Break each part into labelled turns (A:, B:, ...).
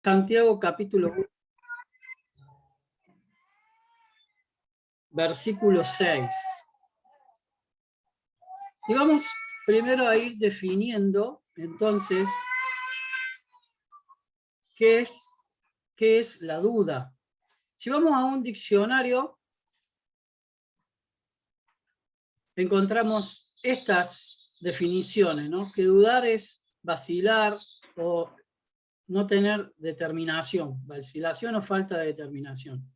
A: Santiago capítulo 1, versículo 6. Y vamos primero a ir definiendo, entonces, qué es la duda. Si vamos a un diccionario, encontramos estas definiciones, ¿no? Que dudar es vacilar o no tener determinación, vacilación o falta de determinación.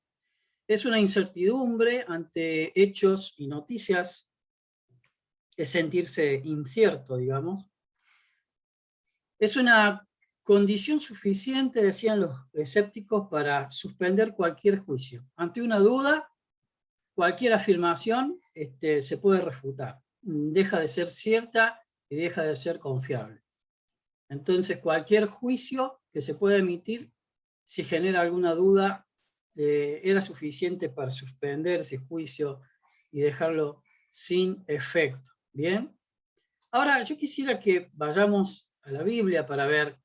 A: Es una incertidumbre ante hechos y noticias, es sentirse incierto, digamos. Es una condición suficiente, decían los escépticos, para suspender cualquier juicio. Ante una duda, cualquier afirmación se puede refutar. Deja de ser cierta y deja de ser confiable. Entonces, cualquier juicio que se pueda emitir, si genera alguna duda, era suficiente para suspender ese juicio y dejarlo sin efecto. ¿Bien? Ahora, yo quisiera que vayamos a la Biblia para ver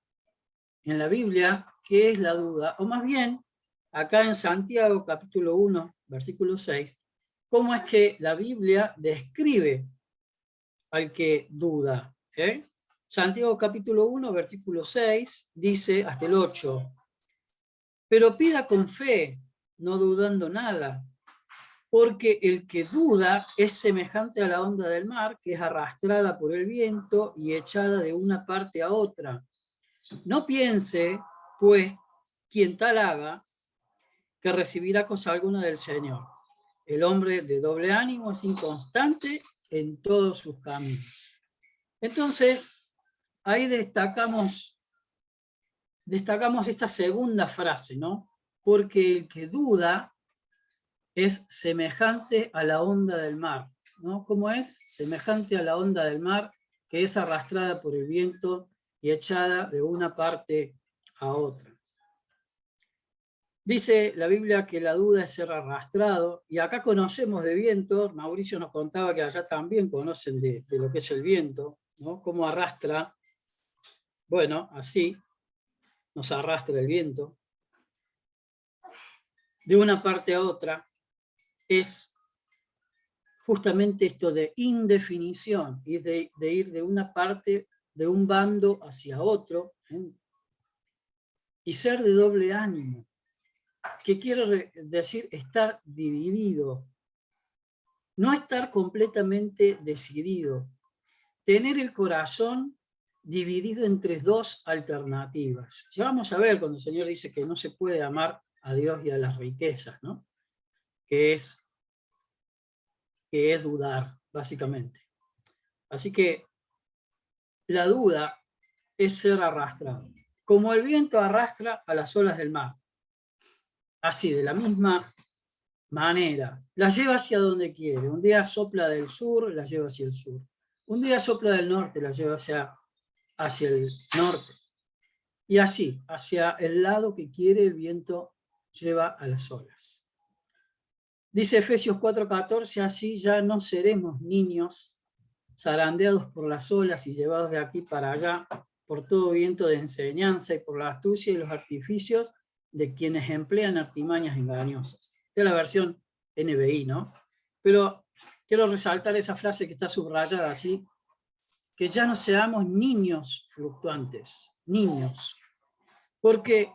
A: en la Biblia qué es la duda, o más bien, acá en Santiago capítulo 1, versículo 6, cómo es que la Biblia describe al que duda. Santiago capítulo 1, versículo 6, dice hasta el 8, pero pida con fe, no dudando nada, porque el que duda es semejante a la onda del mar, que es arrastrada por el viento y echada de una parte a otra. No piense, pues, quien tal haga, que recibirá cosa alguna del Señor. El hombre de doble ánimo es inconstante en todos sus caminos. Entonces, ahí destacamos esta segunda frase, ¿no? Porque el que duda es semejante a la onda del mar, ¿no? ¿Cómo es? Semejante a la onda del mar que es arrastrada por el viento y echada de una parte a otra. Dice la Biblia que la duda es ser arrastrado, y acá conocemos de viento. Mauricio nos contaba que allá también conocen de lo que es el viento, ¿no? Cómo arrastra. Bueno, así nos arrastra el viento. De una parte a otra es justamente esto de indefinición, y de ir de una parte, de un bando hacia otro, y ser de doble ánimo, que quiere decir estar dividido, no estar completamente decidido, tener el corazón dividido entre dos alternativas. Ya vamos a ver cuando el Señor dice que no se puede amar a Dios y a las riquezas, ¿no? Que es dudar, básicamente. Así que la duda es ser arrastrado, como el viento arrastra a las olas del mar. Así, de la misma manera, la lleva hacia donde quiere. Un día sopla del sur, la lleva hacia el sur. Un día sopla del norte, la lleva hacia el norte. Y así, hacia el lado que quiere, el viento lleva a las olas. Dice Efesios 4:14, así ya no seremos niños zarandeados por las olas y llevados de aquí para allá por todo viento de enseñanza y por la astucia y los artificios de quienes emplean artimañas engañosas. Esta es la versión NBI, ¿no? Pero quiero resaltar esa frase que está subrayada así, que ya no seamos niños fluctuantes, niños, porque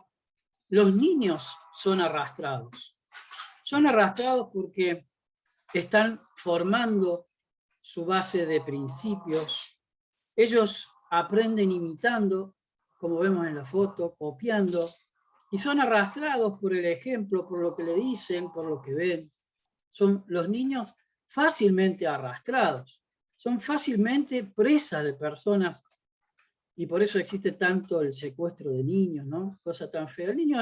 A: los niños son arrastrados. Son arrastrados porque están formando su base de principios. Ellos aprenden imitando, como vemos en la foto, copiando, y son arrastrados por el ejemplo, por lo que le dicen, por lo que ven. Son los niños fácilmente arrastrados, son fácilmente presa de personas, y por eso existe tanto el secuestro de niños, ¿no? Cosa tan fea. El niño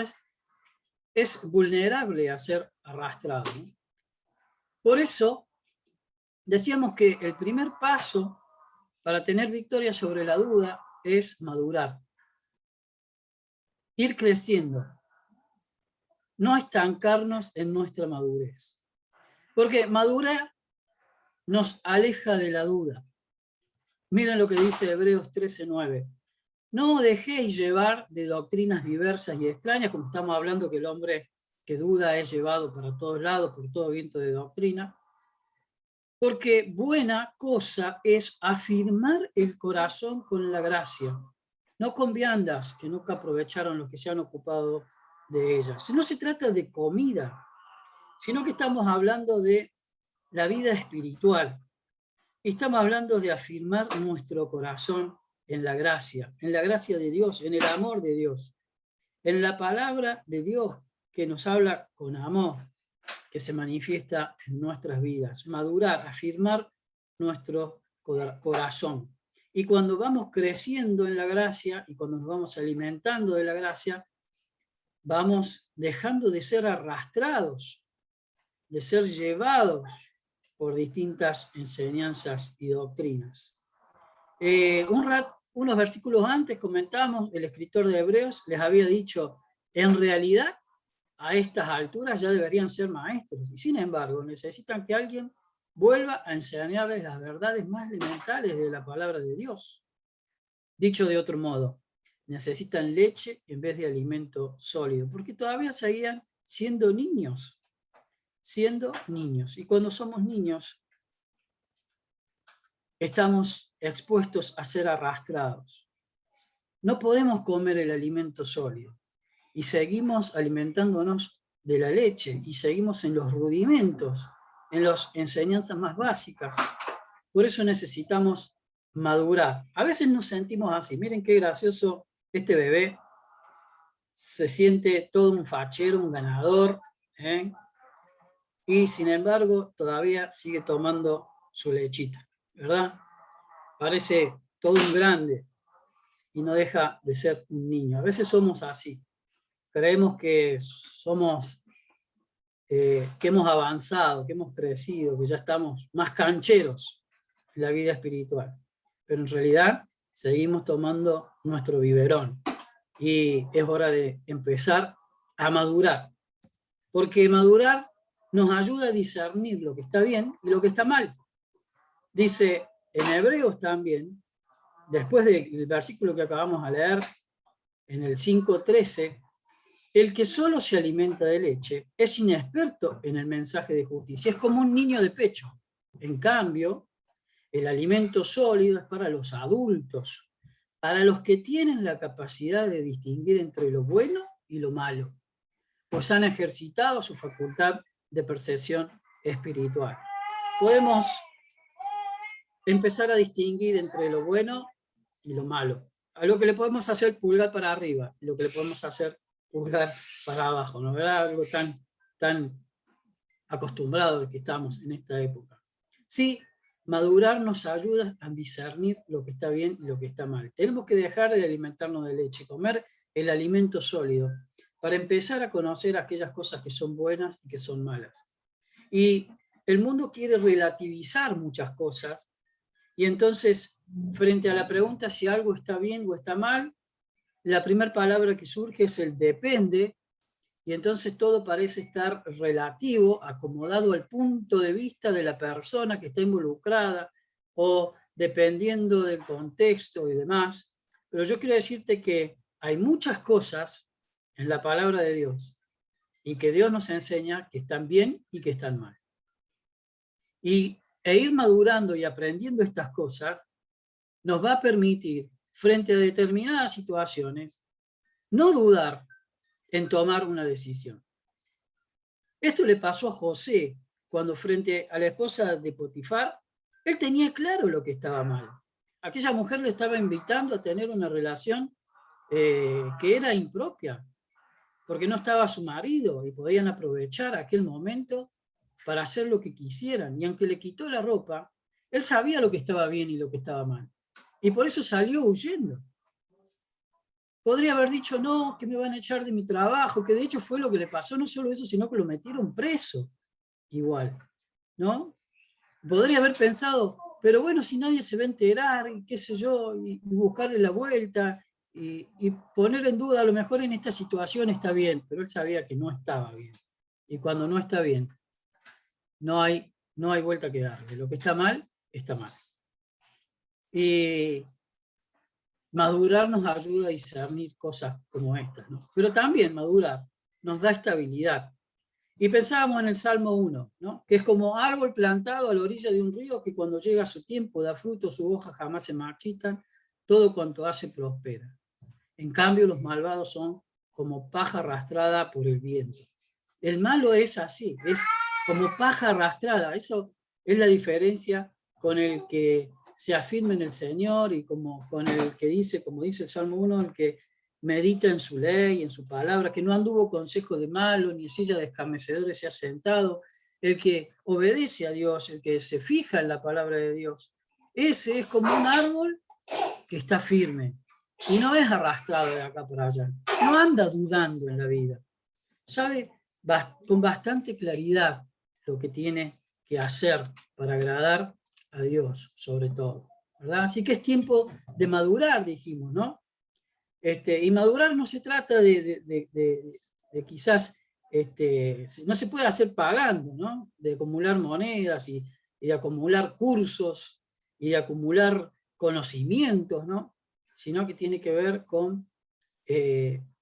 A: es vulnerable a ser arrastrado, ¿no? Por eso decíamos que el primer paso para tener victoria sobre la duda es madurar, ir creciendo, no estancarnos en nuestra madurez. Porque madurar nos aleja de la duda. Miren lo que dice Hebreos 13:9. No dejéis llevar de doctrinas diversas y extrañas, como estamos hablando que el hombre que duda es llevado para todos lados por todo viento de doctrina, porque buena cosa es afirmar el corazón con la gracia, no con viandas que nunca aprovecharon los que se han ocupado de ellas. No se trata de comida, sino que estamos hablando de la vida espiritual. Estamos hablando de afirmar nuestro corazón en la gracia de Dios, en el amor de Dios, en la palabra de Dios que nos habla con amor, que se manifiesta en nuestras vidas. Madurar, afirmar nuestro corazón. Y cuando vamos creciendo en la gracia y cuando nos vamos alimentando de la gracia, vamos dejando de ser arrastrados, de ser llevados por distintas enseñanzas y doctrinas. Unos versículos antes comentamos, el escritor de Hebreos les había dicho, en realidad a estas alturas ya deberían ser maestros, y sin embargo necesitan que alguien vuelva a enseñarles las verdades más elementales de la palabra de Dios. Dicho de otro modo, necesitan leche en vez de alimento sólido, porque todavía seguían siendo niños, y cuando somos niños estamos expuestos a ser arrastrados. No podemos comer el alimento sólido y seguimos alimentándonos de la leche y seguimos en los rudimentos, en las enseñanzas más básicas. Por eso necesitamos madurar. A veces nos sentimos así. Miren qué gracioso este bebé. Se siente todo un fachero, un ganador, ¿eh? Y sin embargo todavía sigue tomando su lechita, ¿verdad? Parece todo un grande y no deja de ser un niño. A veces somos así. Creemos que somos, que hemos avanzado, que hemos crecido, que ya estamos más cancheros en la vida espiritual. Pero en realidad seguimos tomando nuestro biberón. Y es hora de empezar a madurar. Porque madurar nos ayuda a discernir lo que está bien y lo que está mal. Dice en Hebreos también, después del versículo que acabamos de leer, en el 5:13, el que solo se alimenta de leche es inexperto en el mensaje de justicia, es como un niño de pecho. En cambio, el alimento sólido es para los adultos, para los que tienen la capacidad de distinguir entre lo bueno y lo malo, pues han ejercitado su facultad de percepción espiritual. Podemos empezar a distinguir entre lo bueno y lo malo. A lo que le podemos hacer pulgar para arriba y lo que le podemos hacer pulgar para abajo, ¿no? ¿Verdad? Algo tan acostumbrado que estamos en esta época. Sí, madurar nos ayuda a discernir lo que está bien y lo que está mal. Tenemos que dejar de alimentarnos de leche, comer el alimento sólido, para empezar a conocer aquellas cosas que son buenas y que son malas. Y el mundo quiere relativizar muchas cosas, y entonces, frente a la pregunta si algo está bien o está mal, la primera palabra que surge es el depende, y entonces todo parece estar relativo, acomodado al punto de vista de la persona que está involucrada, o dependiendo del contexto y demás. Pero yo quiero decirte que hay muchas cosas en la palabra de Dios, y que Dios nos enseña que están bien y que están mal. E ir madurando y aprendiendo estas cosas nos va a permitir, frente a determinadas situaciones, no dudar en tomar una decisión. Esto le pasó a José cuando, frente a la esposa de Potifar, él tenía claro lo que estaba mal. Aquella mujer le estaba invitando a tener una relación que era impropia, porque no estaba su marido y podían aprovechar aquel momento para hacer lo que quisieran. Y aunque le quitó la ropa, él sabía lo que estaba bien y lo que estaba mal. Y por eso salió huyendo. Podría haber dicho, no, que me van a echar de mi trabajo, que de hecho fue lo que le pasó, no solo eso, sino que lo metieron preso igual, ¿no? Podría haber pensado, pero bueno, si nadie se va a enterar, y qué sé yo, y buscarle la vuelta, y poner en duda, a lo mejor en esta situación está bien, pero él sabía que no estaba bien. Y cuando no está bien, no hay vuelta que darle. Lo que está mal, está mal. Y madurar nos ayuda a discernir cosas como estas, ¿no? Pero también madurar nos da estabilidad. Y pensábamos en el Salmo 1, ¿no? Que es como árbol plantado a la orilla de un río que cuando llega su tiempo da fruto, sus hojas jamás se marchitan, todo cuanto hace prospera. En cambio, los malvados son como paja arrastrada por el viento. El malo es así, es como paja arrastrada. Eso es la diferencia con el que se afirma en el Señor y como con el que dice, como dice el Salmo 1, el que medita en su ley, en su palabra, que no anduvo consejo de malo, ni en silla de escarnecedores se ha sentado, el que obedece a Dios, el que se fija en la palabra de Dios. Ese es como un árbol que está firme y no es arrastrado de acá para allá. No anda dudando en la vida. Sabe con bastante claridad lo que tiene que hacer para agradar a Dios, sobre todo, ¿verdad? Así que es tiempo de madurar, dijimos, ¿no? Y madurar no se trata de quizás, no se puede hacer pagando, ¿no? De acumular monedas y de acumular cursos y de acumular conocimientos, ¿no? Sino que tiene que ver con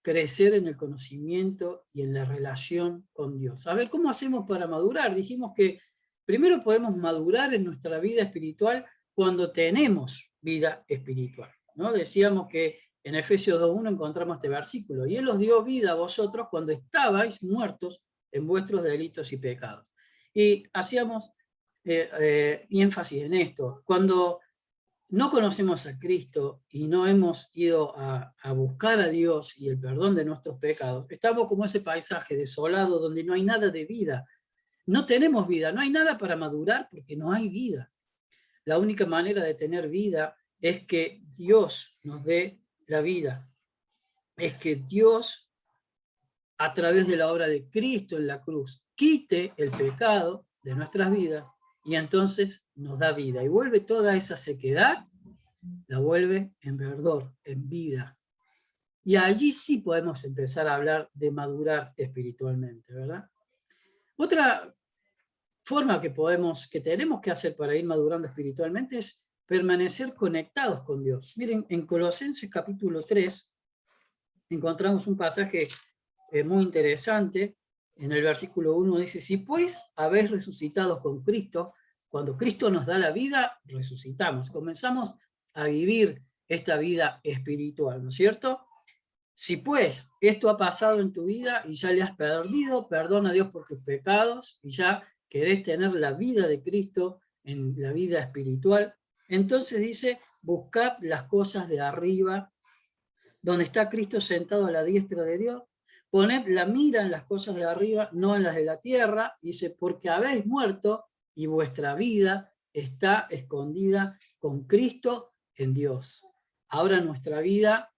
A: crecer en el conocimiento y en la relación con Dios. A ver, ¿cómo hacemos para madurar? Dijimos que primero podemos madurar en nuestra vida espiritual cuando tenemos vida espiritual, ¿no? Decíamos que en Efesios 2:1 encontramos este versículo, y Él os dio vida a vosotros cuando estabais muertos en vuestros delitos y pecados. Y hacíamos énfasis en esto. Cuando no conocemos a Cristo y no hemos ido a buscar a Dios y el perdón de nuestros pecados, estamos como ese paisaje desolado donde no hay nada de vida. No tenemos vida, no hay nada para madurar porque no hay vida. La única manera de tener vida es que Dios nos dé la vida. Es que Dios, a través de la obra de Cristo en la cruz, quite el pecado de nuestras vidas y entonces nos da vida. Y vuelve toda esa sequedad, la vuelve en verdor, en vida. Y allí sí podemos empezar a hablar de madurar espiritualmente, ¿verdad? Otra forma que tenemos que hacer para ir madurando espiritualmente es permanecer conectados con Dios. Miren, en Colosenses capítulo 3 encontramos un pasaje muy interesante. En el versículo 1 dice, si pues habéis resucitado con Cristo, cuando Cristo nos da la vida, resucitamos. Comenzamos a vivir esta vida espiritual, ¿no es cierto? Si pues esto ha pasado en tu vida y ya le has perdido, perdona a Dios por tus pecados y ya querés tener la vida de Cristo en la vida espiritual, entonces dice, buscad las cosas de arriba, donde está Cristo sentado a la diestra de Dios, poned la mira en las cosas de arriba, no en las de la tierra, dice, porque habéis muerto y vuestra vida está escondida con Cristo en Dios. Ahora nuestra vida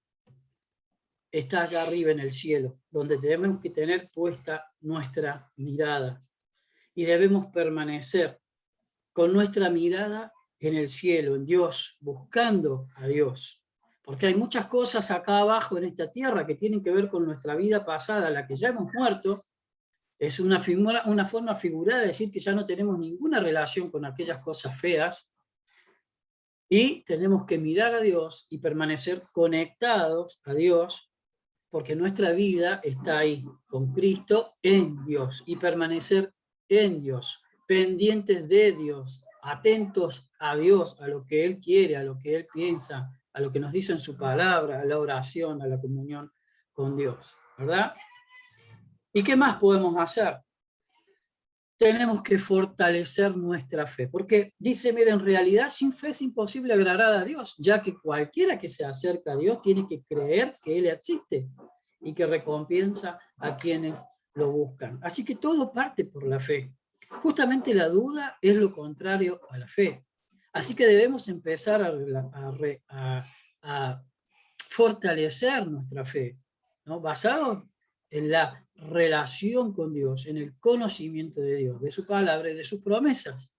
A: está allá arriba en el cielo, donde debemos que tener puesta nuestra mirada. Y debemos permanecer con nuestra mirada en el cielo, en Dios, buscando a Dios. Porque hay muchas cosas acá abajo en esta tierra que tienen que ver con nuestra vida pasada, la que ya hemos muerto. Es una forma figurada de decir que ya no tenemos ninguna relación con aquellas cosas feas. Y tenemos que mirar a Dios y permanecer conectados a Dios, porque nuestra vida está ahí, con Cristo en Dios, y permanecer en Dios, pendientes de Dios, atentos a Dios, a lo que Él quiere, a lo que Él piensa, a lo que nos dice en su palabra, a la oración, a la comunión con Dios, ¿verdad? ¿Y qué más podemos hacer? Tenemos que fortalecer nuestra fe, porque dice, mira, en realidad sin fe es imposible agradar a Dios, ya que cualquiera que se acerca a Dios tiene que creer que Él existe y que recompensa a quienes lo buscan. Así que todo parte por la fe. Justamente la duda es lo contrario a la fe. Así que debemos empezar a fortalecer nuestra fe, ¿no? Basado en la relación con Dios, en el conocimiento de Dios, de su palabra y de sus promesas.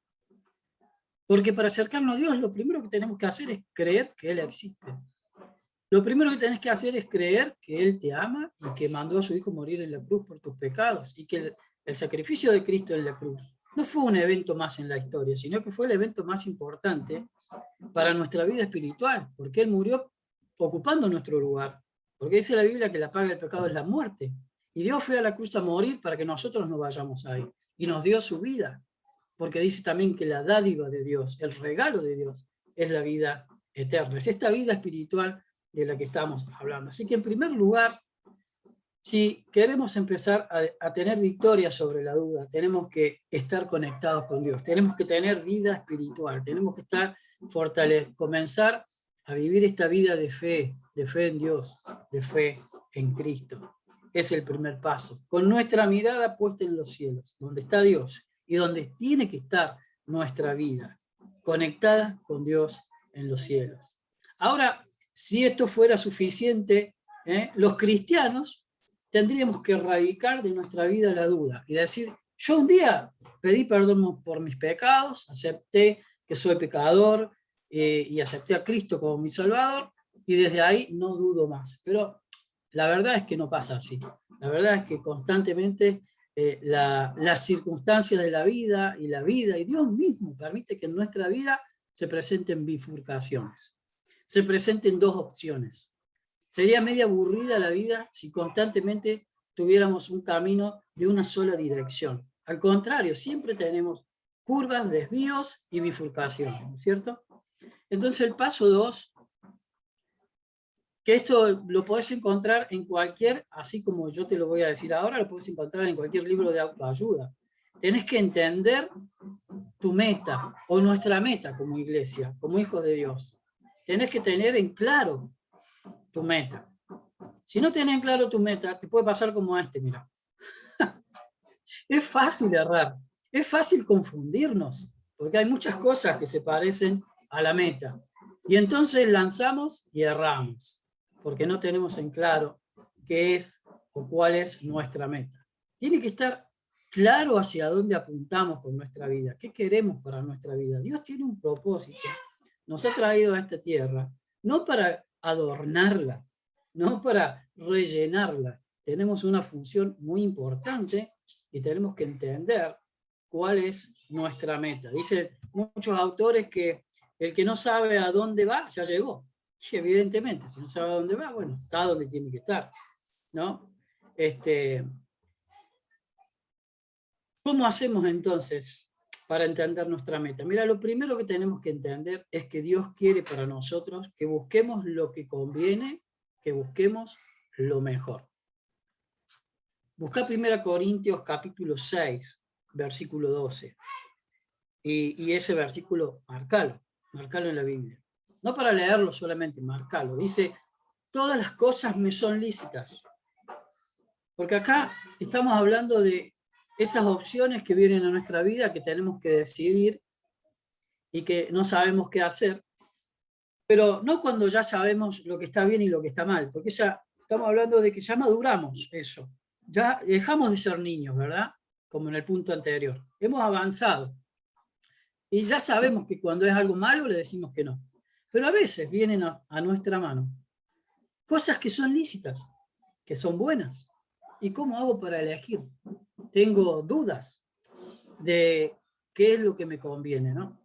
A: Porque para acercarnos a Dios, lo primero que tenemos que hacer es creer que Él existe. Lo primero que tenés que hacer es creer que Él te ama y que mandó a su Hijo morir en la cruz por tus pecados, y que el sacrificio de Cristo en la cruz no fue un evento más en la historia, sino que fue el evento más importante para nuestra vida espiritual, porque Él murió ocupando nuestro lugar. Porque dice la Biblia que la paga del pecado es la muerte. Y Dios fue a la cruz a morir para que nosotros no vayamos ahí. Y nos dio su vida. Porque dice también que la dádiva de Dios, el regalo de Dios, es la vida eterna. Es esta vida espiritual de la que estamos hablando. Así que en primer lugar, si queremos empezar a tener victoria sobre la duda, tenemos que estar conectados con Dios, tenemos que tener vida espiritual, tenemos que comenzar a vivir esta vida de fe en Dios, de fe en Cristo. Es el primer paso, con nuestra mirada puesta en los cielos, donde está Dios y donde tiene que estar nuestra vida, conectada con Dios en los cielos. Ahora, si esto fuera suficiente, los cristianos tendríamos que erradicar de nuestra vida la duda y decir, yo un día pedí perdón por mis pecados, acepté que soy pecador y acepté a Cristo como mi Salvador, y desde ahí no dudo más. Pero la verdad es que no pasa así. La verdad es que constantemente las circunstancias de la vida y Dios mismo permite que en nuestra vida se presenten bifurcaciones, se presenten dos opciones. Sería media aburrida la vida si constantemente tuviéramos un camino de una sola dirección. Al contrario, siempre tenemos curvas, desvíos y bifurcaciones, ¿no es cierto? Entonces el paso 2, que esto lo podés encontrar en cualquier, así como yo te lo voy a decir ahora, lo podés encontrar en cualquier libro de autoayuda. Tenés que entender tu meta, o nuestra meta como iglesia, como hijos de Dios. Tenés que tener en claro tu meta. Si no tenés claro tu meta, te puede pasar como mira. Es fácil errar, es fácil confundirnos, porque hay muchas cosas que se parecen a la meta. Y entonces lanzamos y erramos, porque no tenemos en claro qué es o cuál es nuestra meta. Tiene que estar claro hacia dónde apuntamos con nuestra vida, qué queremos para nuestra vida. Dios tiene un propósito, nos ha traído a esta tierra, no para adornarla, no para rellenarla. Tenemos una función muy importante y tenemos que entender cuál es nuestra meta. Dicen muchos autores que el que no sabe a dónde va, ya llegó. Y evidentemente, si no sabe a dónde va, bueno, está donde tiene que estar, ¿no? ¿Cómo hacemos entonces para entender nuestra meta? Mira, lo primero que tenemos que entender es que Dios quiere para nosotros que busquemos lo que conviene, que busquemos lo mejor. Busca 1 Corintios capítulo 6, versículo 12. Y ese versículo, marcalo en la Biblia. No para leerlo solamente, marcalo. Dice, todas las cosas me son lícitas. Porque acá estamos hablando de esas opciones que vienen a nuestra vida, que tenemos que decidir y que no sabemos qué hacer. Pero no cuando ya sabemos lo que está bien y lo que está mal, porque ya estamos hablando de que ya maduramos eso. Ya dejamos de ser niños, ¿verdad? Como en el punto anterior. Hemos avanzado. Y ya sabemos que cuando es algo malo le decimos que no. Pero a veces vienen a nuestra mano cosas que son lícitas, que son buenas. ¿Y cómo hago para elegir? Tengo dudas de qué es lo que me conviene, ¿no?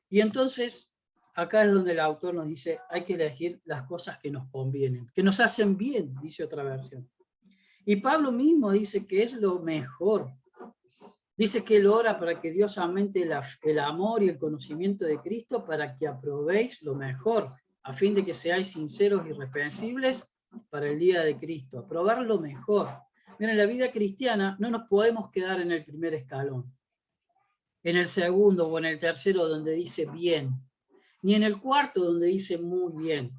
A: Y entonces, acá es donde el autor nos dice, hay que elegir las cosas que nos convienen, que nos hacen bien, dice otra versión. Y Pablo mismo dice que es lo mejor. Dice que él ora para que Dios aumente el amor y el conocimiento de Cristo para que aprobéis lo mejor, a fin de que seáis sinceros y irreprensibles para el día de Cristo. Aprobar lo mejor. Mira, en la vida cristiana no nos podemos quedar en el primer escalón, en el segundo o en el tercero donde dice bien, ni en el cuarto donde dice muy bien,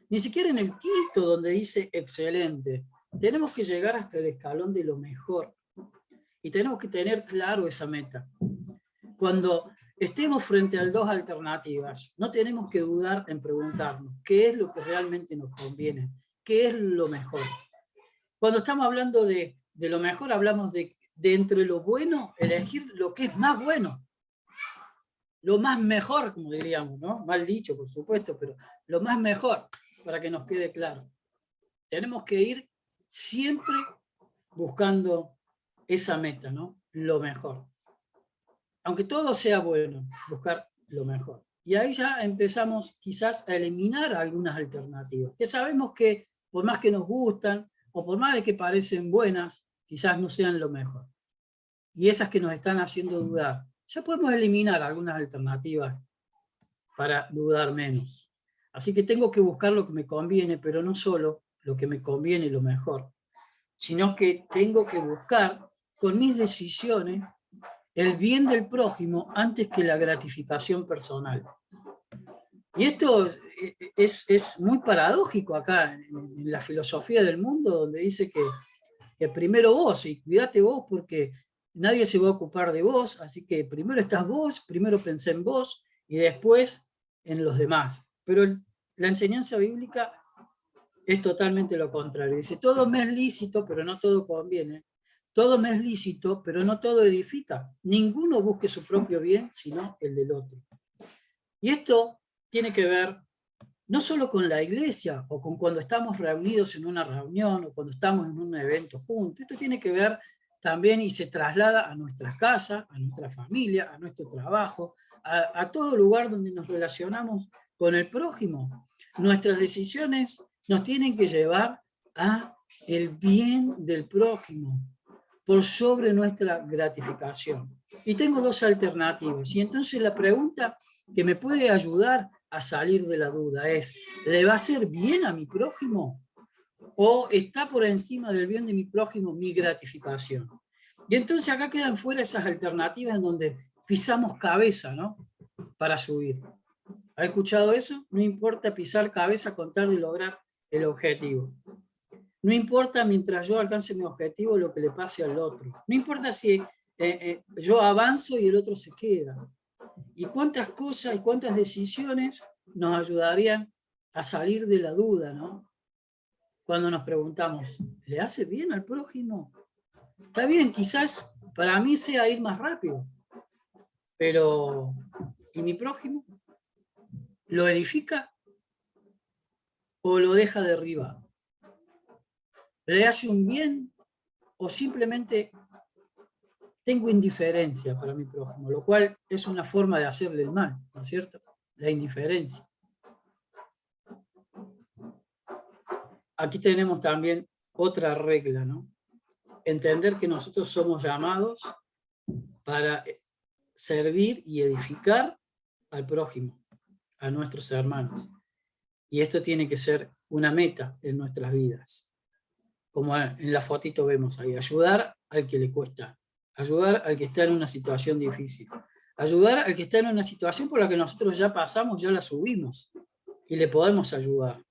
A: ni siquiera en el quinto donde dice excelente. Tenemos que llegar hasta el escalón de lo mejor. Y tenemos que tener claro esa meta. Cuando estemos frente a dos alternativas, no tenemos que dudar en preguntarnos qué es lo que realmente nos conviene, qué es lo mejor. Cuando estamos hablando de lo mejor, hablamos de entre lo bueno, elegir lo que es más bueno. Lo más mejor, como diríamos, ¿no? Mal dicho, por supuesto, pero lo más mejor, para que nos quede claro. Tenemos que ir siempre buscando esa meta, ¿no? Lo mejor. Aunque todo sea bueno, buscar lo mejor. Y ahí ya empezamos quizás a eliminar algunas alternativas, que sabemos que por más que nos gustan, o por más de que parecen buenas, quizás no sean lo mejor. Y esas que nos están haciendo dudar, ya podemos eliminar algunas alternativas para dudar menos. Así que tengo que buscar lo que me conviene, pero no solo lo que me conviene y lo mejor, sino que tengo que buscar con mis decisiones el bien del prójimo antes que la gratificación personal. Y esto es muy paradójico acá en la filosofía del mundo, donde dice que primero vos, y cuídate vos porque nadie se va a ocupar de vos, así que primero estás vos, primero pensé en vos y después en los demás. Pero la enseñanza bíblica es totalmente lo contrario. Dice, todo me es lícito, pero no todo conviene. Todo me es lícito, pero no todo edifica. Ninguno busque su propio bien, sino el del otro. Y esto tiene que ver no solo con la iglesia o con cuando estamos reunidos en una reunión o cuando estamos en un evento juntos. Esto tiene que ver también y se traslada a nuestras casas, a nuestra familia, a nuestro trabajo, a todo lugar donde nos relacionamos con el prójimo. Nuestras decisiones nos tienen que llevar a el bien del prójimo por sobre nuestra gratificación. Y tengo dos alternativas. Y entonces la pregunta que me puede ayudar a salir de la duda es, ¿le va a hacer bien a mi prójimo? ¿O está por encima del bien de mi prójimo mi gratificación? Y entonces acá quedan fuera esas alternativas en donde pisamos cabeza, ¿no? Para subir. ¿Ha escuchado eso? No importa pisar cabeza con tal de lograr el objetivo. No importa mientras yo alcance mi objetivo lo que le pase al otro. No importa si yo avanzo y el otro se queda. Y cuántas cosas y cuántas decisiones nos ayudarían a salir de la duda, ¿no? Cuando nos preguntamos, ¿le hace bien al prójimo? Está bien, quizás para mí sea ir más rápido, pero ¿y mi prójimo? ¿Lo edifica o lo deja derribar? ¿Le hace un bien o simplemente tengo indiferencia para mi prójimo? Lo cual es una forma de hacerle el mal, ¿no es cierto? La indiferencia. Aquí tenemos también otra regla, ¿no? Entender que nosotros somos llamados para servir y edificar al prójimo, a nuestros hermanos. Y esto tiene que ser una meta en nuestras vidas. Como en la fotito vemos ahí, ayudar al que le cuesta, ayudar al que está en una situación difícil, ayudar al que está en una situación por la que nosotros ya pasamos, ya la subimos, y le podemos ayudar.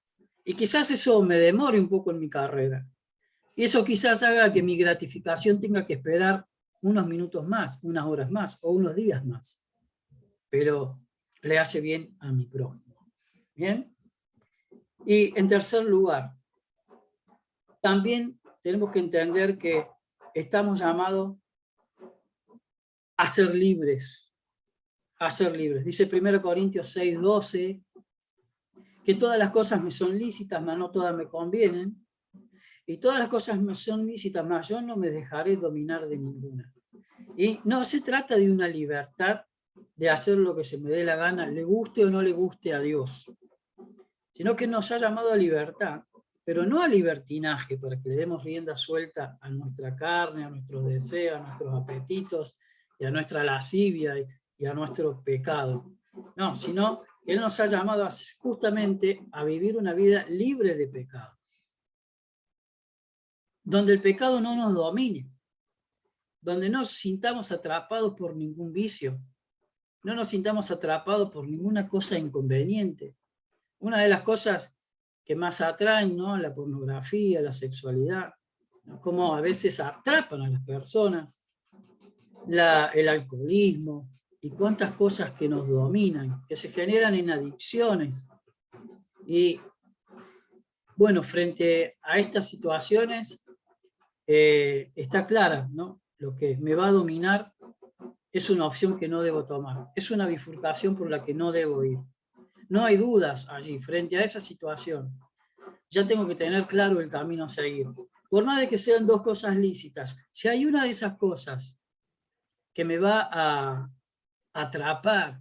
A: Y quizás eso me demore un poco en mi carrera. Y eso quizás haga que mi gratificación tenga que esperar unos minutos más, unas horas más o unos días más. Pero le hace bien a mi prójimo. ¿Bien? Y en tercer lugar, también tenemos que entender que estamos llamados a ser libres. A ser libres. Dice 1 Corintios 6:12 que todas las cosas me son lícitas, mas no todas me convienen. Y todas las cosas me son lícitas, mas yo no me dejaré dominar de ninguna. Y no se trata de una libertad de hacer lo que se me dé la gana, le guste o no le guste a Dios, sino que nos ha llamado a libertad, pero no a libertinaje, para que le demos rienda suelta a nuestra carne, a nuestros deseos, a nuestros apetitos, y a nuestra lascivia y a nuestro pecado. No, sino que Él nos ha llamado justamente a vivir una vida libre de pecado, donde el pecado no nos domine, donde no nos sintamos atrapados por ningún vicio, no nos sintamos atrapados por ninguna cosa inconveniente. Una de las cosas que más atraen, ¿no? La pornografía, la sexualidad, ¿no? Cómo a veces atrapan a las personas, el alcoholismo y cuántas cosas que nos dominan, que se generan en adicciones. Y bueno, frente a estas situaciones está clara, ¿no? Lo que me va a dominar es una opción que no debo tomar, es una bifurcación por la que no debo ir. No hay dudas allí, frente a esa situación. Ya tengo que tener claro el camino a seguir. Por más de que sean dos cosas lícitas, si hay una de esas cosas que me va a atrapar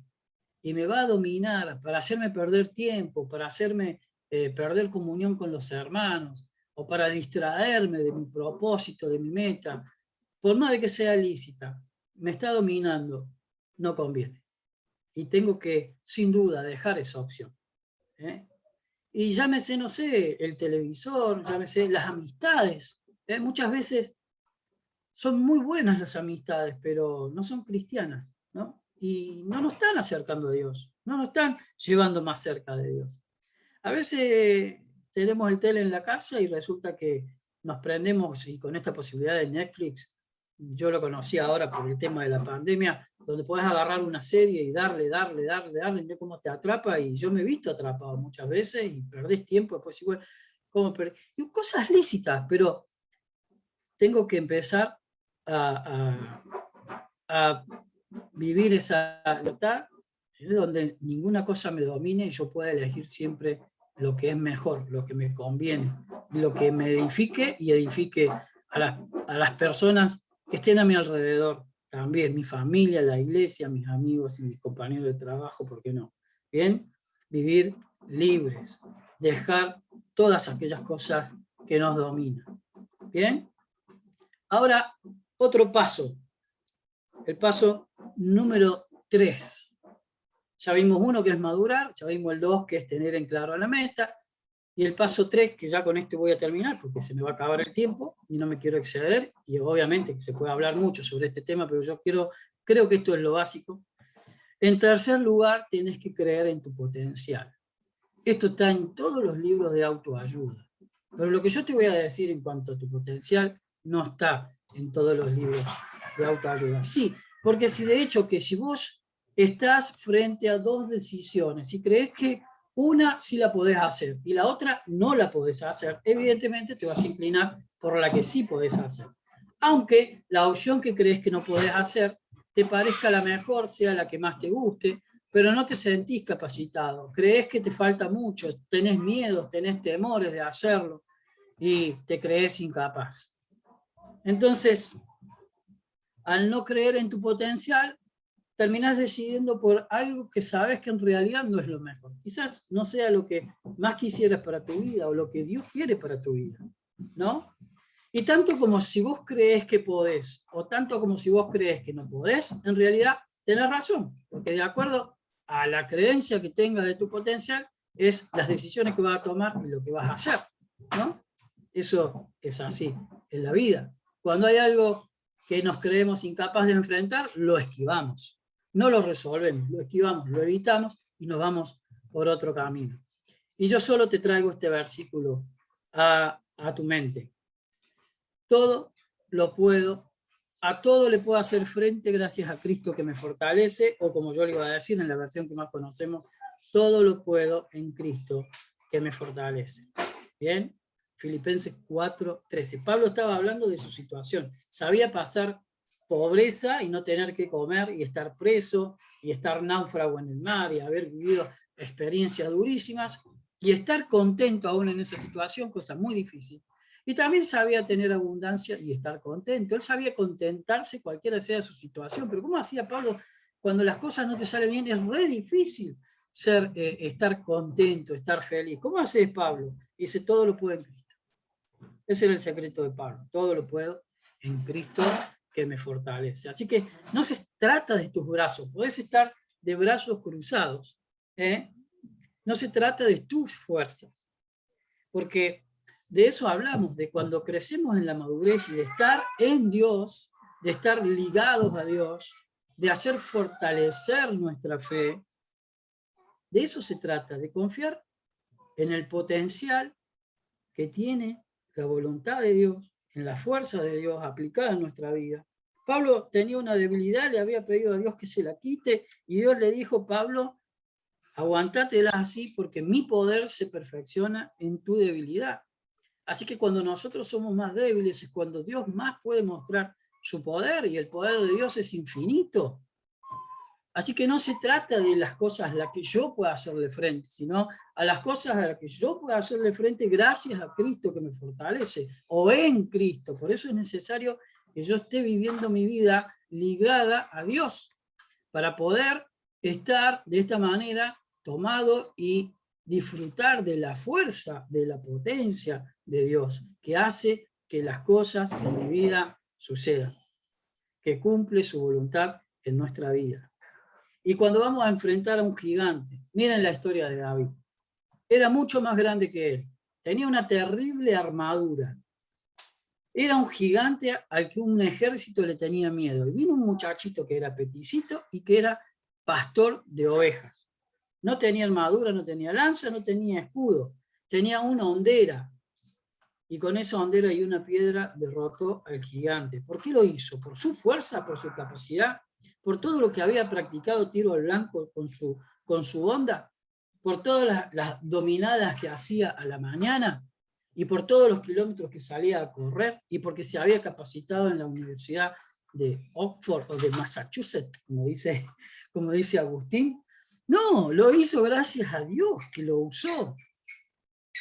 A: y me va a dominar para hacerme perder tiempo, para hacerme perder comunión con los hermanos, o para distraerme de mi propósito, de mi meta, por más de que sea lícita, me está dominando, no conviene. Y tengo que, sin duda, dejar esa opción. Y llámese, no sé, el televisor, llámese las amistades. Muchas veces son muy buenas las amistades, pero no son cristianas, ¿no? Y no nos están acercando a Dios, no nos están llevando más cerca de Dios. A veces tenemos el tele en la casa y resulta que nos prendemos, y con esta posibilidad de Netflix, yo lo conocí ahora por el tema de la pandemia, donde podés agarrar una serie y darle, y ver cómo te atrapa, y yo me he visto atrapado muchas veces y perdés tiempo, después igual, ¿cómo y cosas lícitas, pero tengo que empezar a vivir esa libertad donde ninguna cosa me domine y yo pueda elegir siempre lo que es mejor, lo que me conviene, lo que me edifique y edifique a las personas que estén a mi alrededor, también mi familia, la iglesia, mis amigos y mis compañeros de trabajo, ¿por qué no? Bien, vivir libres, dejar todas aquellas cosas que nos dominan. Bien, ahora otro paso, el paso número 3. Ya vimos 1 que es madurar, ya vimos el 2 que es tener en claro la meta, y el paso 3, que ya con este voy a terminar porque se me va a acabar el tiempo y no me quiero exceder, y obviamente que se puede hablar mucho sobre este tema, pero yo creo que esto es lo básico. En tercer lugar, tienes que creer en tu potencial. Esto está en todos los libros de autoayuda, pero lo que yo te voy a decir en cuanto a tu potencial no está en todos los libros de autoayuda. Sí, porque si de hecho que si vos estás frente a 2 decisiones y crees que una sí la podés hacer y la otra no la podés hacer, evidentemente te vas a inclinar por la que sí podés hacer. Aunque la opción que crees que no podés hacer te parezca la mejor, sea la que más te guste, pero no te sentís capacitado, crees que te falta mucho, tenés miedos, tenés temores de hacerlo y te crees incapaz. Entonces, al no creer en tu potencial, terminás decidiendo por algo que sabes que en realidad no es lo mejor. Quizás no sea lo que más quisieras para tu vida o lo que Dios quiere para tu vida, ¿no? Y tanto como si vos crees que podés, o tanto como si vos crees que no podés, en realidad tenés razón, porque de acuerdo a la creencia que tengas de tu potencial, es las decisiones que vas a tomar y lo que vas a hacer, ¿no? Eso es así en la vida. Cuando hay algo que nos creemos incapaz de enfrentar, lo esquivamos. No lo resolvemos, lo esquivamos, lo evitamos y nos vamos por otro camino. Y yo solo te traigo este versículo a tu mente. Todo lo puedo, a todo le puedo hacer frente gracias a Cristo que me fortalece, o como yo le iba a decir en la versión que más conocemos, todo lo puedo en Cristo que me fortalece. Bien, Filipenses 4:13. Pablo estaba hablando de su situación. Sabía pasar pobreza y no tener que comer y estar preso y estar náufrago en el mar y haber vivido experiencias durísimas y estar contento aún en esa situación, cosa muy difícil. Y también sabía tener abundancia y estar contento. Él sabía contentarse cualquiera sea su situación. Pero ¿cómo hacía Pablo cuando las cosas no te salen bien? Es re difícil estar contento, estar feliz. ¿Cómo haces, Pablo? Dice, todo lo puedo en Cristo. Ese era el secreto de Pablo. Todo lo puedo en Cristo que me fortalece. Así que no se trata de tus brazos. Podés estar de brazos cruzados. No se trata de tus fuerzas. Porque de eso hablamos, de cuando crecemos en la madurez y de estar en Dios, de estar ligados a Dios, de hacer fortalecer nuestra fe. De eso se trata, de confiar en el potencial que tiene la voluntad de Dios, en la fuerza de Dios aplicada en nuestra vida. Pablo tenía una debilidad, le había pedido a Dios que se la quite, y Dios le dijo, Pablo, aguantátela así porque mi poder se perfecciona en tu debilidad. Así que cuando nosotros somos más débiles es cuando Dios más puede mostrar su poder, y el poder de Dios es infinito. Así que no se trata de las cosas a las que yo pueda hacerle frente, sino a las cosas a las que yo pueda hacerle frente gracias a Cristo que me fortalece, o en Cristo. Por eso es necesario que yo esté viviendo mi vida ligada a Dios, para poder estar de esta manera tomado y disfrutar de la fuerza, de la potencia de Dios, que hace que las cosas en mi vida sucedan, que cumple su voluntad en nuestra vida. Y cuando vamos a enfrentar a un gigante, miren la historia de David, era mucho más grande que él, tenía una terrible armadura, era un gigante al que un ejército le tenía miedo, y vino un muchachito que era peticito y que era pastor de ovejas. No tenía armadura, no tenía lanza, no tenía escudo, tenía una hondera, y con esa hondera y una piedra derrotó al gigante. ¿Por qué lo hizo? ¿Por su fuerza, por su capacidad? ¿Por todo lo que había practicado tiro al blanco con su onda? ¿Por todas las dominadas que hacía a la mañana? ¿Y por todos los kilómetros que salía a correr? ¿Y porque se había capacitado en la Universidad de Oxford o de Massachusetts, como dice Agustín? No, lo hizo gracias a Dios que lo usó.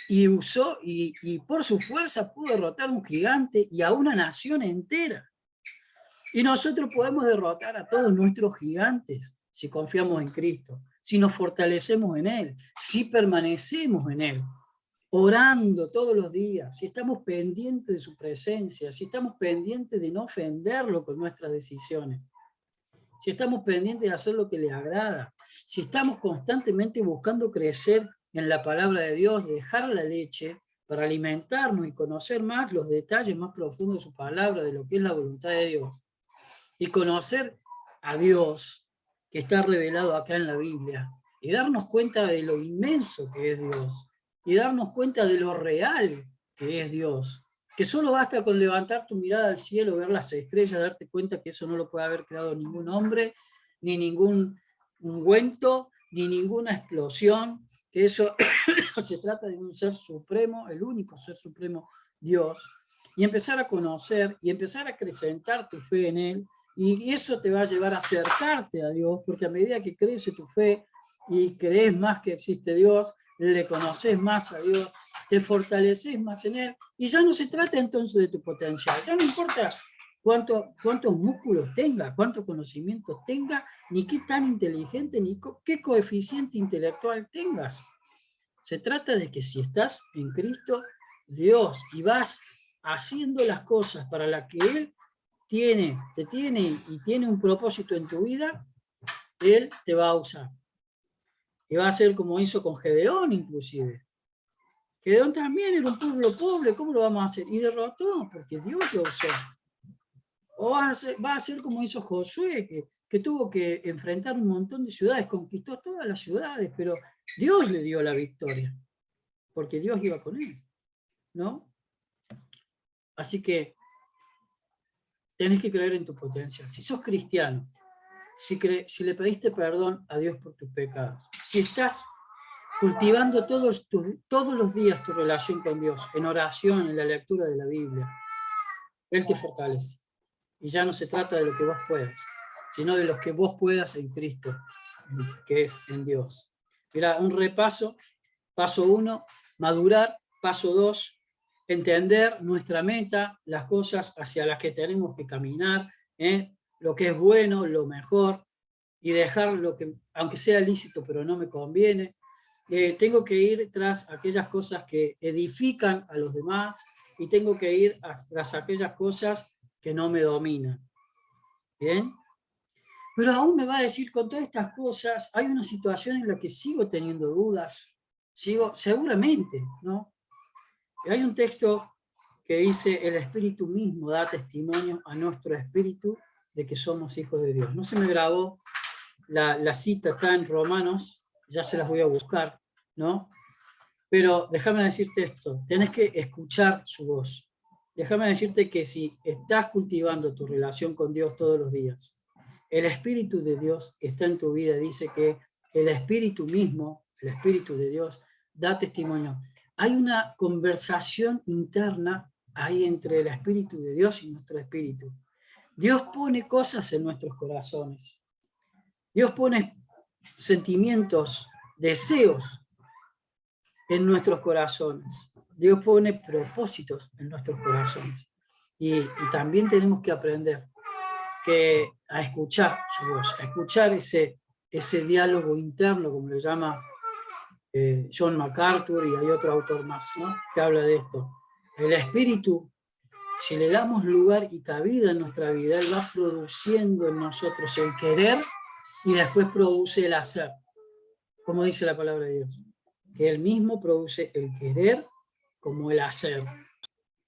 A: Y por su fuerza pudo derrotar a un gigante y a una nación entera. Y nosotros podemos derrotar a todos nuestros gigantes si confiamos en Cristo, si nos fortalecemos en Él, si permanecemos en Él, orando todos los días, si estamos pendientes de su presencia, si estamos pendientes de no ofenderlo con nuestras decisiones, si estamos pendientes de hacer lo que le agrada, si estamos constantemente buscando crecer en la palabra de Dios, dejar la leche para alimentarnos y conocer más los detalles más profundos de su palabra, de lo que es la voluntad de Dios, y conocer a Dios que está revelado acá en la Biblia, y darnos cuenta de lo inmenso que es Dios, y darnos cuenta de lo real que es Dios, que solo basta con levantar tu mirada al cielo, ver las estrellas, darte cuenta que eso no lo puede haber creado ningún hombre, ni ningún ungüento, ni ninguna explosión, que eso se trata de un ser supremo, el único ser supremo, Dios, y empezar a conocer y empezar a acrecentar tu fe en Él, y eso te va a llevar a acercarte a Dios, porque a medida que crece tu fe y crees más que existe Dios, le conoces más a Dios, te fortaleces más en Él, y ya no se trata entonces de tu potencial, ya no importa cuántos músculos tenga, cuántos conocimientos tenga, ni qué tan inteligente, ni qué coeficiente intelectual tengas. Se trata de que si estás en Cristo, Dios, y vas haciendo las cosas para las que Él te tiene y tiene un propósito en tu vida, Él te va a usar. Y va a ser como hizo con Gedeón inclusive. Gedeón también era un pueblo pobre, ¿cómo lo vamos a hacer? Y derrotó, porque Dios lo usó. O va a ser como hizo Josué, que tuvo que enfrentar un montón de ciudades, conquistó todas las ciudades, pero Dios le dio la victoria, porque Dios iba con él, ¿no? Así que tenés que creer en tu potencial. Si sos cristiano, si le pediste perdón a Dios por tus pecados, si estás cultivando todos los días tu relación con Dios, en oración, en la lectura de la Biblia, Él te fortalece. Y ya no se trata de lo que vos puedas, sino de lo que vos puedas en Cristo, que es en Dios. Mira, un repaso. Paso 1, madurar. Paso 2, entender nuestra meta, las cosas hacia las que tenemos que caminar, lo que es bueno, lo mejor, y dejar lo que, aunque sea lícito, pero no me conviene. Tengo que ir tras aquellas cosas que edifican a los demás, y tengo que ir tras aquellas cosas que no me dominan. ¿Bien? Pero aún me va a decir, con todas estas cosas, hay una situación en la que sigo teniendo dudas, seguramente, ¿no? Hay un texto que dice, el Espíritu mismo da testimonio a nuestro espíritu de que somos hijos de Dios. No se me grabó, la cita está en Romanos, ya se las voy a buscar, ¿no? Pero déjame decirte esto, tenés que escuchar su voz. Déjame decirte que si estás cultivando tu relación con Dios todos los días, el Espíritu de Dios está en tu vida, dice que el Espíritu mismo, el Espíritu de Dios, da testimonio. Hay una conversación interna ahí entre el Espíritu de Dios y nuestro espíritu. Dios pone cosas en nuestros corazones. Dios pone sentimientos, deseos en nuestros corazones. Dios pone propósitos en nuestros corazones. Y también tenemos que aprender a escuchar su voz, a escuchar ese ese diálogo interno, como le llama John MacArthur, y hay otro autor más, ¿no?, que habla de esto. El espíritu, si le damos lugar y cabida en nuestra vida, él va produciendo en nosotros el querer y después produce el hacer, como dice la palabra de Dios, que él mismo produce el querer como el hacer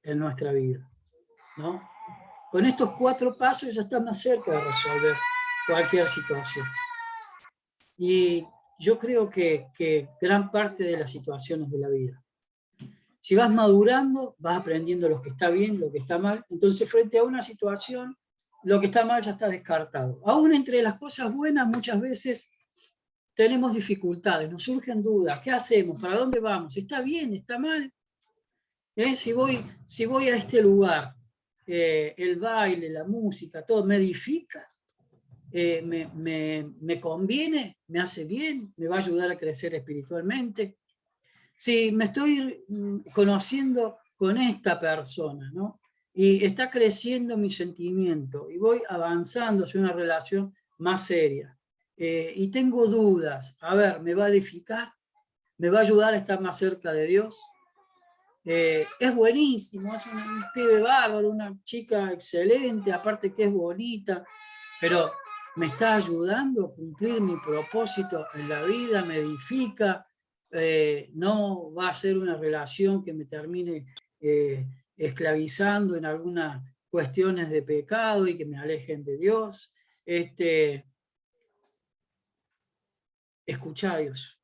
A: en nuestra vida, ¿no? Con estos 4 pasos ya está más cerca de resolver cualquier situación. Y yo creo que gran parte de las situaciones de la vida, si vas madurando, vas aprendiendo lo que está bien, lo que está mal. Entonces, frente a una situación, lo que está mal ya está descartado. Aún entre las cosas buenas, muchas veces tenemos dificultades, nos surgen dudas. ¿Qué hacemos? ¿Para dónde vamos? ¿Está bien? ¿Está mal? Si voy a este lugar, el baile, la música, todo, ¿me edifica? ¿Me conviene? ¿Me hace bien? ¿Me va a ayudar a crecer espiritualmente? Si me estoy conociendo con esta persona, ¿no?, y está creciendo mi sentimiento, y voy avanzando hacia una relación más seria, y tengo dudas, a ver, ¿me va a edificar? ¿Me va a ayudar a estar más cerca de Dios? Es buenísimo, es un pibe bárbaro, una chica excelente, aparte que es bonita, pero me está ayudando a cumplir mi propósito en la vida, me edifica, no va a ser una relación que me termine esclavizando en algunas cuestiones de pecado y que me alejen de Dios. Escucha a Dios,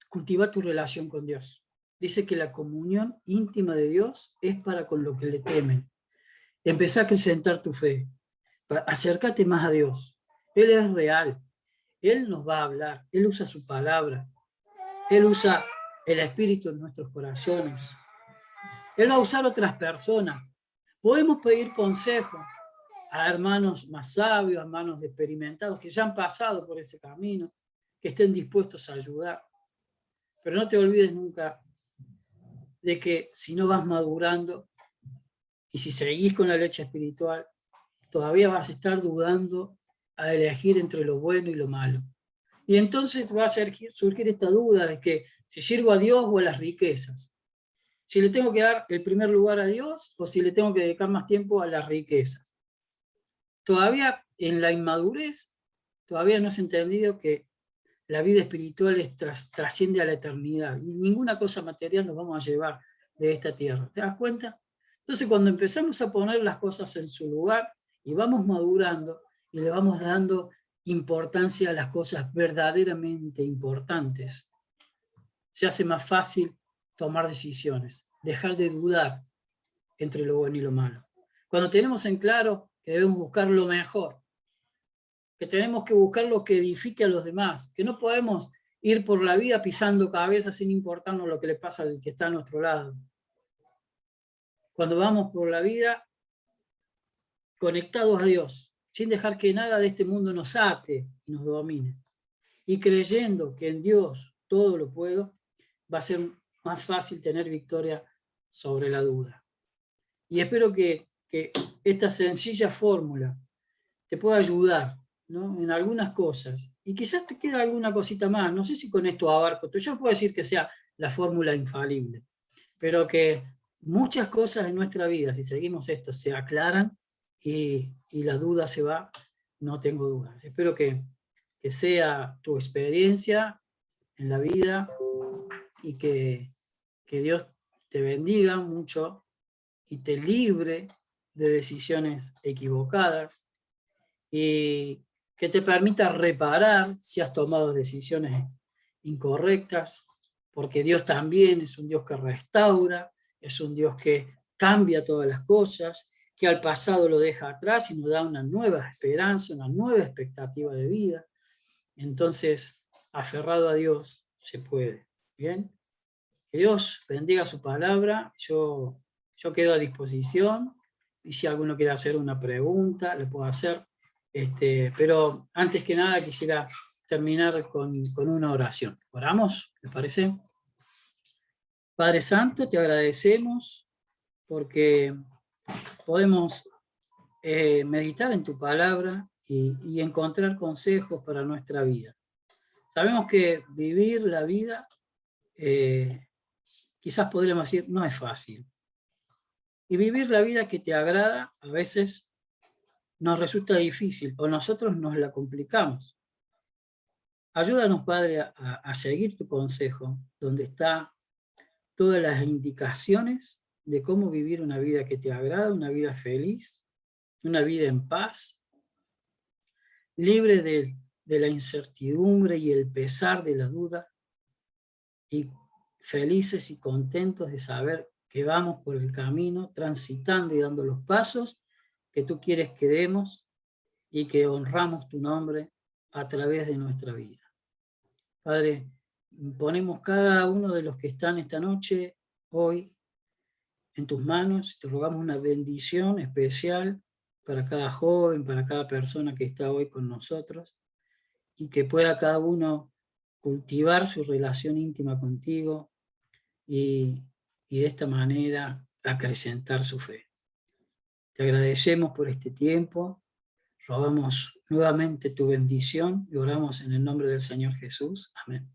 A: cultiva tu relación con Dios. Dice que la comunión íntima de Dios es para con lo que le temen. Empezá a acrecentar tu fe. Acércate más a Dios. Él es real. Él nos va a hablar. Él usa su palabra. Él usa el Espíritu en nuestros corazones. Él va a usar otras personas. Podemos pedir consejo a hermanos más sabios, a hermanos experimentados, que ya han pasado por ese camino, que estén dispuestos a ayudar. Pero no te olvides nunca de que si no vas madurando y si seguís con la leche espiritual, todavía vas a estar dudando a elegir entre lo bueno y lo malo. Y entonces va a surgir esta duda de que si sirvo a Dios o a las riquezas. Si le tengo que dar el primer lugar a Dios o si le tengo que dedicar más tiempo a las riquezas. Todavía en la inmadurez, todavía no has entendido que la vida espiritual trasciende a la eternidad y ninguna cosa material nos vamos a llevar de esta tierra. ¿Te das cuenta? Entonces, cuando empezamos a poner las cosas en su lugar y vamos madurando y le vamos dando importancia a las cosas verdaderamente importantes, se hace más fácil tomar decisiones, dejar de dudar entre lo bueno y lo malo. Cuando tenemos en claro que debemos buscar lo mejor, que tenemos que buscar lo que edifique a los demás, que no podemos ir por la vida pisando cabeza sin importarnos lo que le pasa al que está a nuestro lado. Cuando vamos por la vida conectados a Dios, sin dejar que nada de este mundo nos ate y nos domine, y creyendo que en Dios todo lo puedo, va a ser más fácil tener victoria sobre la duda. Y espero que esta sencilla fórmula te pueda ayudar, ¿no?, en algunas cosas. Y quizás te queda alguna cosita más. No sé si con esto abarco. Yo puedo decir que sea la fórmula infalible, pero que muchas cosas en nuestra vida, si seguimos esto, se aclaran y la duda se va, no tengo dudas. Espero que sea tu experiencia en la vida y que Dios te bendiga mucho y te libre de decisiones equivocadas y que te permita reparar si has tomado decisiones incorrectas, porque Dios también es un Dios que restaura, es un Dios que cambia todas las cosas, que al pasado lo deja atrás y nos da una nueva esperanza, una nueva expectativa de vida. Entonces, aferrado a Dios se puede. ¿Bien? Que Dios bendiga su palabra. Yo quedo a disposición y si alguno quiere hacer una pregunta, le puedo hacer. Pero antes que nada quisiera terminar con una oración. ¿Oramos? ¿Les parece? Padre Santo, te agradecemos porque podemos meditar en tu palabra y encontrar consejos para nuestra vida. Sabemos que vivir la vida, quizás podríamos decir, no es fácil. Y vivir la vida que te agrada a veces nos resulta difícil o nosotros nos la complicamos. Ayúdanos, Padre, a seguir tu consejo, donde está todas las indicaciones de cómo vivir una vida que te agrada, una vida feliz, una vida en paz, libre de la incertidumbre y el pesar de la duda, y felices y contentos de saber que vamos por el camino, transitando y dando los pasos que tú quieres que demos y que honramos tu nombre a través de nuestra vida. Padre, ponemos cada uno de los que están esta noche, hoy, en tus manos, te rogamos una bendición especial para cada joven, para cada persona que está hoy con nosotros, y que pueda cada uno cultivar su relación íntima contigo y de esta manera acrecentar su fe. Te agradecemos por este tiempo, rogamos nuevamente tu bendición y oramos en el nombre del Señor Jesús. Amén.